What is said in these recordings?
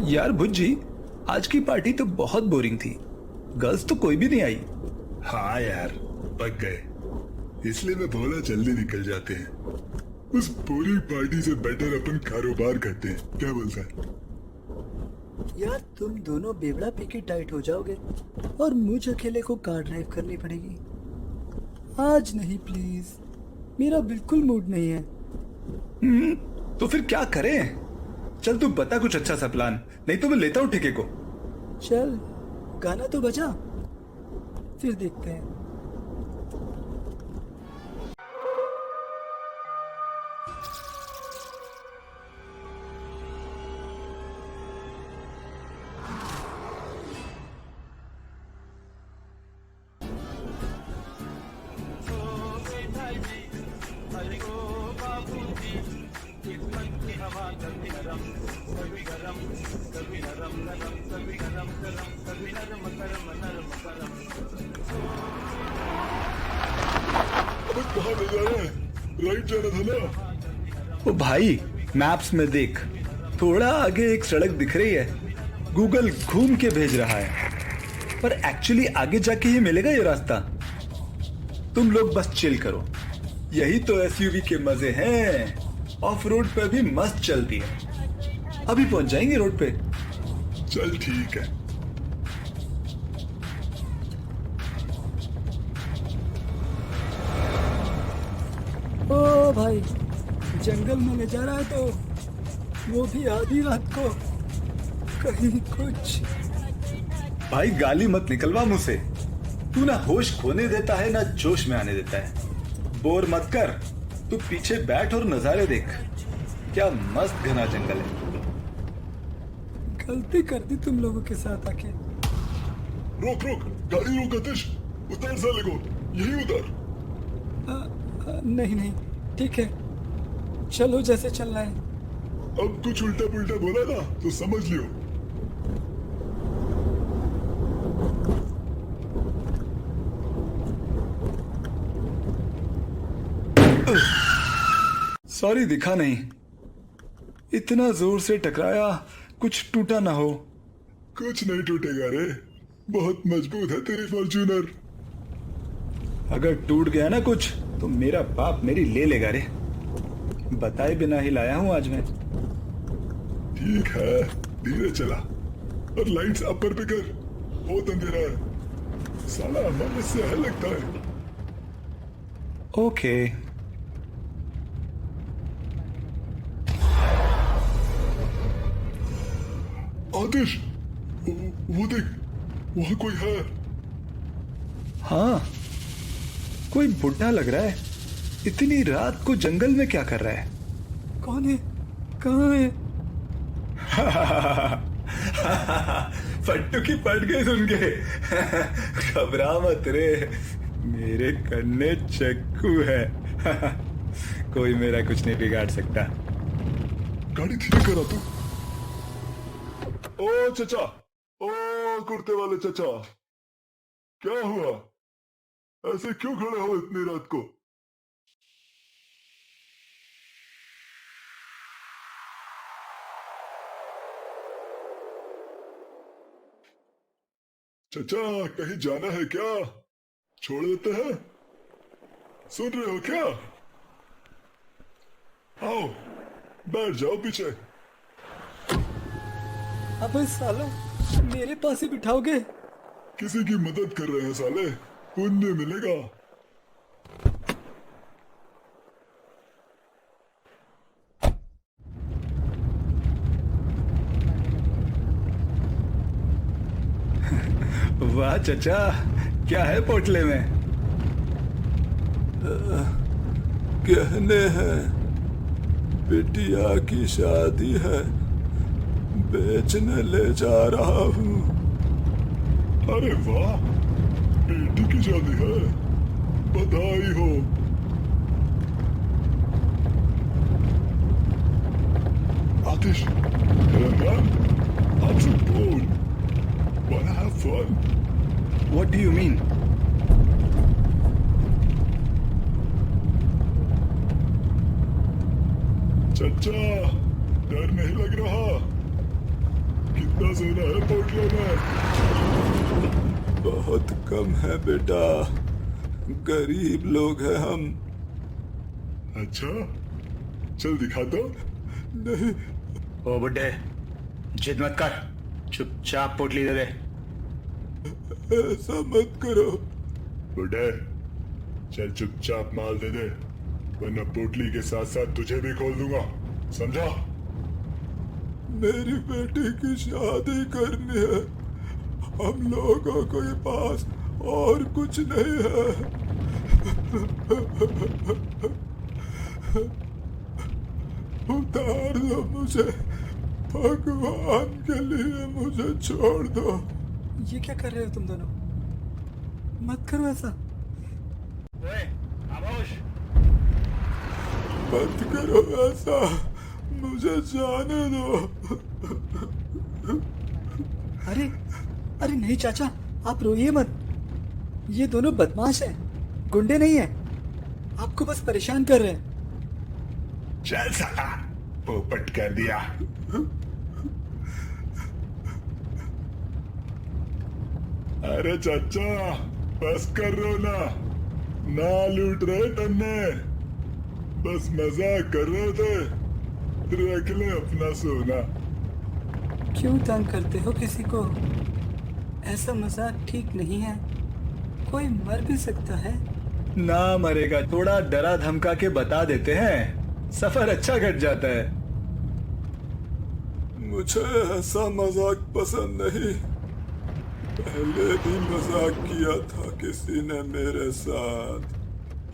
यार भुज्जी, आज की पार्टी तो बहुत बोरिंग थी। गर्ल्स तो कोई भी नहीं आई। हाँ यार, पक गए। इसलिए मैं बोला जल्दी निकल जाते हैं। उस पूरी पार्टी से बेटर अपन कारोबार करते हैं, क्या बोलता है? यार तुम दोनों बेवड़ा पी के टाइट हो जाओगे और मुझ अकेले को कार ड्राइव करनी पड़ेगी। आज नहीं प्लीज, मेरा बिल्कुल मूड नहीं है। तो फिर क्या करें? चल तू बता कुछ अच्छा सा प्लान, नहीं तो मैं लेता हूँ ठेके को। चल गाना तो बजा, फिर देखते हैं। अब कहाँ ले जा रहा है? राइट जाना था ना? ओ भाई, मैप्स में देख, थोड़ा आगे एक सड़क दिख रही है। गूगल घूम के भेज रहा है, पर एक्चुअली आगे जाके ही मिलेगा ये रास्ता। तुम लोग बस चिल करो, यही तो एसयूवी के मजे हैं। ऑफ रोड पे भी मस्त चलती है। अभी पहुंच जाएंगे रोड पे। चल ठीक है। ओ भाई, जंगल में ले जा रहा है तो वो भी आधी रात को, कहीं कुछ। भाई गाली मत निकलवा मुझसे। तू ना होश खोने देता है ना जोश में आने देता है। बोर मत कर, तू पीछे बैठ और नजारे देख। क्या मस्त घना जंगल है। गलती कर दी तुम लोगों के साथ आके। रोक रोक, गाड़ी रोक आतिश। उतार साले को, यही उतार। नहीं नहीं, ठीक है, चलो जैसे चलना है। अब कुछ उल्टा पुल्टा बोला ना तो समझ लियो। सॉरी, दिखा नहीं। इतना जोर से टकराया, कुछ टूटा ना हो। कुछ नहीं टूटेगा रे, बहुत मजबूत है तेरी फॉर्च्यूनर। अगर टूट गया ना कुछ तो मेरा बाप मेरी ले लेगा रे। बताए बिना ही लाया हूं आज मैं। ठीक है, धीरे चला और लाइट्स अपर पे कर। बहुत अंधेरा है, साला हमारे से है लगता है। ओके। आतिश, वो देख, वहां कोई है। हाँ, कोई बुढ़ा लग रहा है। इतनी रात को जंगल में क्या कर रहा है? कौन है? कहाँ है? फट्टू की पट गई सुन के। घबरा मत रे, मेरे कन्ने चक्कू है। कोई मेरा कुछ नहीं बिगाड़ सकता। गाड़ी धीरे करा तू। ओ चचा, ओ कुर्ते वाले चचा, क्या हुआ? ऐसे क्यों खड़े हो इतनी रात को? चचा, कहीं जाना है क्या? छोड़ देते हैं? सुन रहे हो क्या? आओ, बैठ जाओ पीछे। अबे सालो, मेरे पास ही बिठाओगे? किसी की मदद कर रहे हैं साले, पुण्य मिलेगा। वाह चचा, क्या है पोटले में? कहने हैं, बिटिया की शादी है, बेचने ले जा रहा हूँ। अरे वाह, बेटी की शादी है, बधाई हो। आतिश, Rahman, I'm so bored. Wanna have fun? What do you mean? चचा, डर नहीं लग रहा कि कितना सोना है पोटलों में? बहुत कम है बेटा, गरीब लोग हैं हम। अच्छा, चल दिखा दो। नहीं, ओ बुड्ढे, जिद मत कर, चुपचाप पोटली दे दे। ऐसा मत करो। बुढ़े, चल चुपचाप माल दे दे, वरना पोटली के साथ साथ तुझे भी खोल दूंगा, समझा? मेरी बेटी की शादी करनी है, हम लोगों के पास और कुछ नहीं है। उतार दो मुझे, भगवान के लिए मुझे छोड़ दो। ये क्या कर रहे हो तुम दोनों? मत करो ऐसा। ओए, खामोश। मत करो ऐसा, मुझे जाने दो। अरे अरे नहीं चाचा, आप रोइए मत। ये दोनों बदमाश हैं, गुंडे नहीं हैं। आपको बस परेशान कर रहे हैं। चल साला, पोपट कर दिया। अरे चाचा, बस कर रो ना लूट रहे तन्ने, बस मजाक कर रहे थे, रख ले अपना सोना। क्यों तंग करते हो किसी को? ऐसा मजाक ठीक नहीं है, कोई मर भी सकता है। ना मरेगा, थोड़ा डरा धमका के बता देते हैं, सफर अच्छा कट जाता है। मुझे ऐसा मजाक पसंद नहीं। पहले भी मजाक किया था किसी ने मेरे साथ।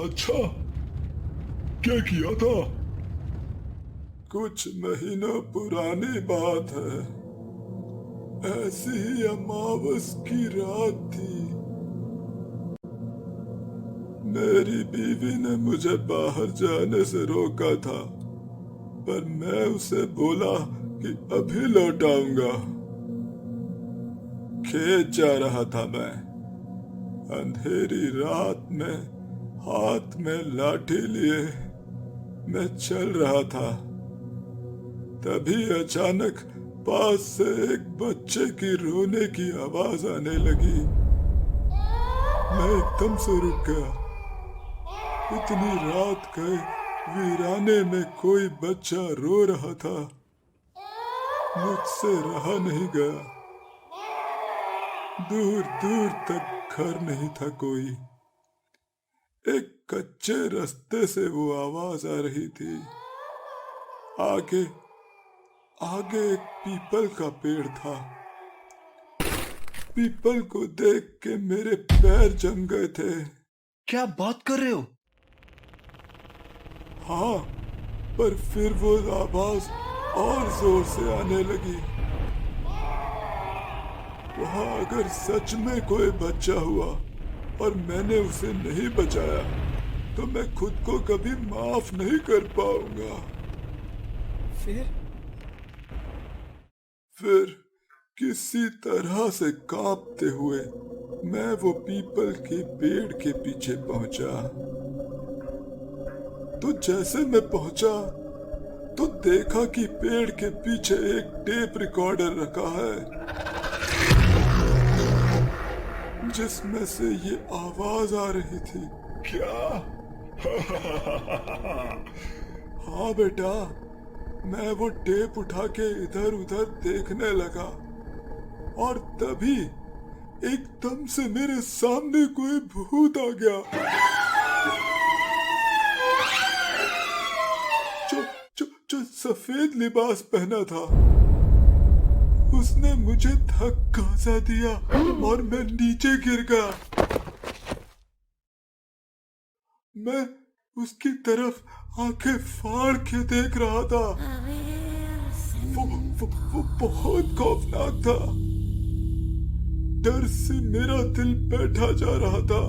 अच्छा, क्या किया था? कुछ महीनों पुरानी बात है। ऐसी ही अमावस की रात थी। मेरी बीवी ने मुझे बाहर जाने से रोका था, पर मैं उसे बोला कि अभी लौट आऊंगा। खेत जा रहा था मैं। अंधेरी रात में हाथ में लाठी लिए मैं चल रहा था। तभी अचानक पास से एक बच्चे की रोने की आवाज आने लगी। मैं एकदम से रुक गया। इतनी रात गए वीराने में कोई बच्चा रो रहा था। मुझसे रहा नहीं गया। दूर दूर तक घर नहीं था कोई। एक कच्चे रास्ते से वो आवाज आ रही थी। आगे आगे एक पीपल का पेड़ था। पीपल को देख के मेरे पैर जम गए थे। क्या बात कर रहे हो? हाँ, पर फिर वो आवाज और जोर से आने लगी। वहां अगर सच में कोई बच्चा हुआ और मैंने उसे नहीं बचाया तो मैं खुद को कभी माफ नहीं कर पाऊंगा। फिर किसी तरह से कांपते हुए मैं वो पीपल के पेड़ के पीछे पहुंचा। तो जैसे मैं पहुंचा तो देखा कि पेड़ के पीछे एक टेप रिकॉर्डर रखा है, जिसमें से ये आवाज आ रही थी। क्या? हाँ बेटा, मैं वो टेप उठा के इधर उधर देखने लगा और तभी एकदम से मेरे सामने कोई भूत आ गया जो सफेद लिबास पहना था। उसने मुझे धक्का सा दिया और मैं नीचे गिर गया। मैं उसकी तरफ आंखें फाड़ के देख रहा था। वो बहुत खौफनाक था। डर से मेरा दिल बैठा जा रहा था।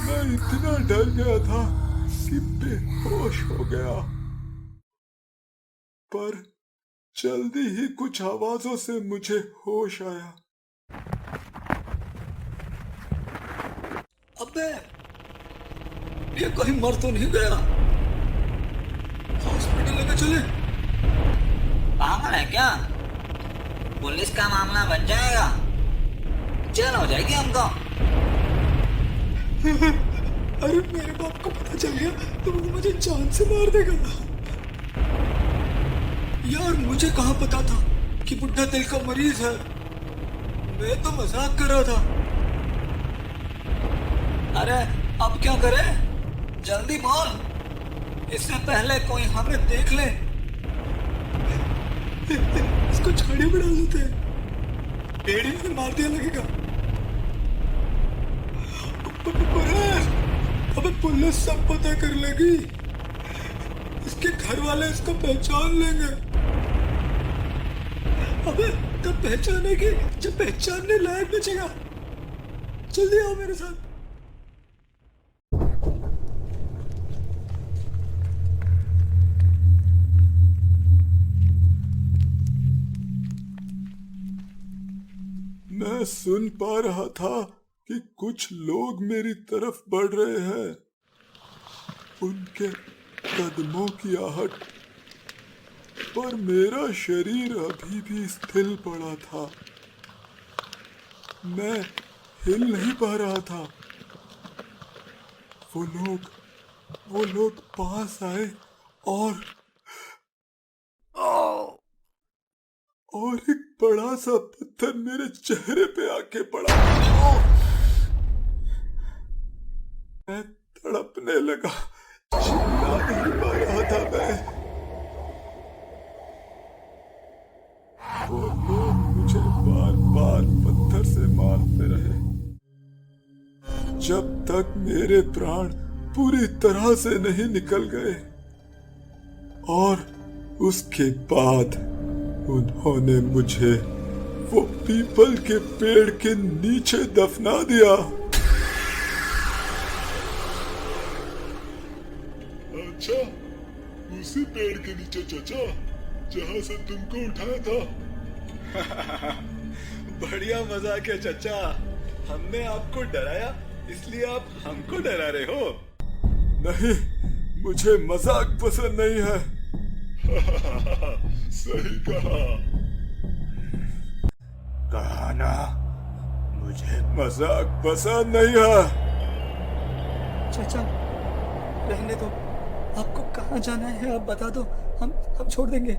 मैं इतना डर गया था कि बेहोश हो गया। पर जल्दी ही कुछ आवाजों से मुझे होश आया। अबे, ये कहीं मर तो नहीं गया? हॉस्पिटल लेके चले। पागल है क्या? पुलिस का मामला बन जाएगा, जेल हो जाएगी हमको। अरे मेरे बाप को पता चल गया तो वो मुझे जान से मार देगा। यार मुझे कहाँ पता था कि बुढ़ा दिल का मरीज है, मैं तो मजाक कर रहा था। अरे अब क्या करें, जल्दी बोल, इससे पहले कोई हमें देख ले। इसको झाड़ी में डाल देते हैं, पेड़ी में मार दिया लगेगा। अबे पुलिस सब पता कर लेगी, इसके घर वाले इसको पहचान लेंगे। अबे तब पहचानेगी जब पहचानने लायक बचेगा। जल्दी आओ मेरे साथ। मैं सुन पा रहा था कि कुछ लोग मेरी तरफ बढ़ रहे हैं। उनके कदमों की आहट, पर मेरा शरीर अभी भी स्थिर पड़ा था। मैं हिल नहीं पा रहा था। वो लोग पास आए और एक बड़ा सा पत्थर मेरे चेहरे पे आके पड़ा। मैं तड़पने लगा, चिल्ला नहीं पा रहा था मैं। वो लोग मुझे बार बार पत्थर से मारते रहे जब तक मेरे प्राण पूरी तरह से नहीं निकल गए, और उसके बाद उन्होंने मुझे वो पीपल के पेड़ के नीचे दफना दिया। अच्छा, उसी पेड़ के नीचे चाचा जहाँ से तुमको उठाया था। बढ़िया मजाक है चचा, हमने आपको डराया इसलिए आप हमको डरा रहे हो। नहीं, मुझे मजाक पसंद नहीं है। सही कहा। कहा ना, मुझे मजाक पसंद नहीं है। चाचा रहने दो, आपको कहाँ जाना है आप बता दो, हम छोड़ देंगे।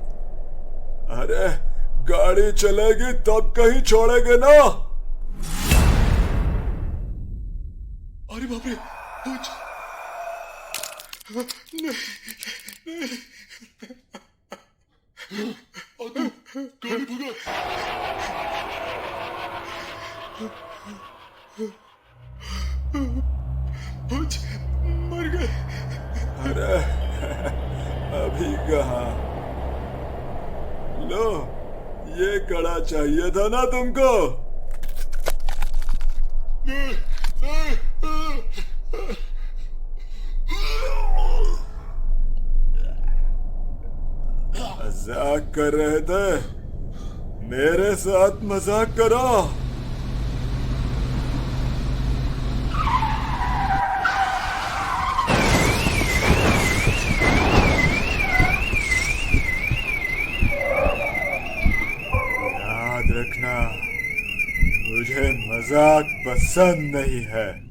अरे गाड़ी चलेगी तब कहीं छोड़ेंगे ना। अरे बाप रे, कुछ नहीं। गाड़ी भगा। कुछ मर गए। अरे अभी कहाँ? लो, ये कड़ा चाहिए था ना तुमको? नहीं, नहीं। मजाक कर रहे थे, मेरे साथ मजाक करो। याद रखना, मुझे मजाक पसंद नहीं है।